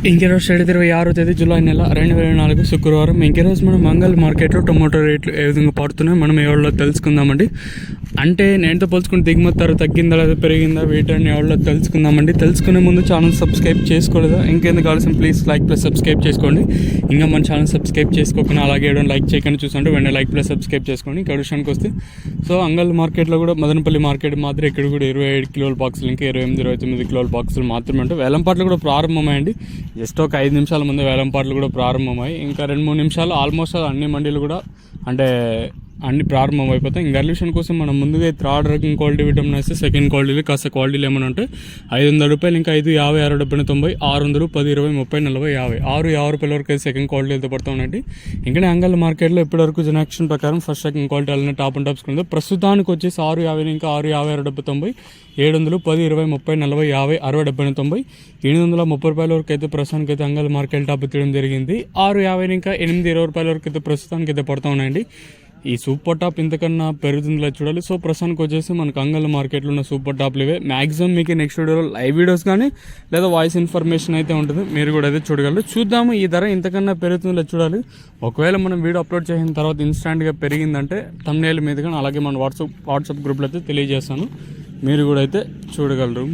ఇంకెరోజు 26వ తేదీ జూలై నెల 2024 శుక్రవారం. ఇంకెరోజు మనం మంగళ మార్కెట్లో టొమాటో రేట్లు ఏ విధంగా పడుతున్నాయో మనం ఎవరిలో తెలుసుకుందామండి. అంటే నేనుతో పోల్చుకుని దిగుమతి ధర తగ్గిందా లేదా పెరిగిందా వీటిని ఎవరిలో తెలుసుకుందామండి. తెలుసుకునే ముందు ఛానల్ సబ్స్క్రైబ్ చేసుకోలేదా ఇంకెందుకు కావాల్సిన ప్లీజ్ లైక్ ప్లస్ సబ్స్క్రైబ్ చేసుకోండి. ఇంకా మన ఛానల్ సబ్స్క్రైబ్ చేసుకోకుండా అలాగే లైక్ చేయకుండా చూస్తుంటే వెంటనే లైక్ ప్లస్ సబ్స్క్రైబ్ చేసుకోండి. ఇంకా విషయానికి వస్తే అంగల్ మార్కెట్లో కూడా మదనపల్లి మార్కెట్ మాత్రం ఇక్కడ కూడా 27 కిలోల బాక్సులు ఇంకా 28-29 కిలోల బాక్సులు మాత్రమే ఉంటాయి. వేలంపాట్లు కూడా ప్రారంభమయ్యండి. జస్ట్ ఒక 5 నిమిషాల ముందు వేలంపాట్లు కూడా ప్రారంభమయ్యాయి. ఇంకా 2-3 నిమిషాలు ఆల్మోస్ట్ అన్ని మండీలు కూడా అన్ని ప్రారంభం అయిపోతాయి. ఇంకా విషయం కోసం మనం ముందుగా థర్డ్ రకం క్వాలిటీ విటమిన్ వేస్తే సెకండ్ క్వాలిటీలు కాస్త క్వాలిటీలు ఏమైనా ఉంటే ₹500 ఇంకా 5, 50, 60, 70, 600, 10, 20, 30, 40, 50, 6 రూపాయల వరకు అయితే సెకండ్ క్వాలిటీ అయితే పడుతూ ఉన్నాయండి. ఇంకా అంగల్ మార్కెట్లో ఇప్పటివరకు జనాక్షన్ ప్రకారం ఫస్ట్ సెకండ్ క్వాలిటీ అలానే టాప్ అండ్ టాప్స్ కింద ప్రస్తుతానికి వచ్చేసి 650 ఇంకా 6, 50, 60, 90, 700, 10, 20, 30, 40, 50, 60, 70, 90, ₹730 వరకు అయితే ప్రస్తుతానికి అయితే అంగల్ మార్కెట్ టాప్ తీయడం జరిగింది. 6, 50 ఇంకా 8, 20 రూపాయల వరకు అయితే ప్రస్తుతానికి అయితే పడుతూ ఉన్నాయండి. ఈ సూపర్ టాప్ ఇంతకన్నా పెరుగుతుందిలా చూడాలి. సో ప్రస్తుతానికి వచ్చేసి మనకు అంగల్ మార్కెట్లో ఉన్న సూపర్ టాప్లు ఇవే. మ్యాక్సిమం మీకు నెక్స్ట్ వీడియోలో లైవ్ వీడియోస్ కానీ లేదా వాయిస్ ఇన్ఫర్మేషన్ అయితే ఉంటుంది, మీరు కూడా అయితే చూడగలరు. చూద్దాము ఈ ధర ఇంతకన్నా పెరుగుతుందిలా చూడాలి. ఒకవేళ మనం వీడియో అప్లోడ్ చేసిన తర్వాత ఇన్స్టాంట్గా పెరిగిందంటే థంబ్నెయిల్ మీద కానీ అలాగే మన వాట్సాప్ గ్రూప్లో అయితే తెలియజేస్తాను, మీరు కూడా అయితే చూడగలరు.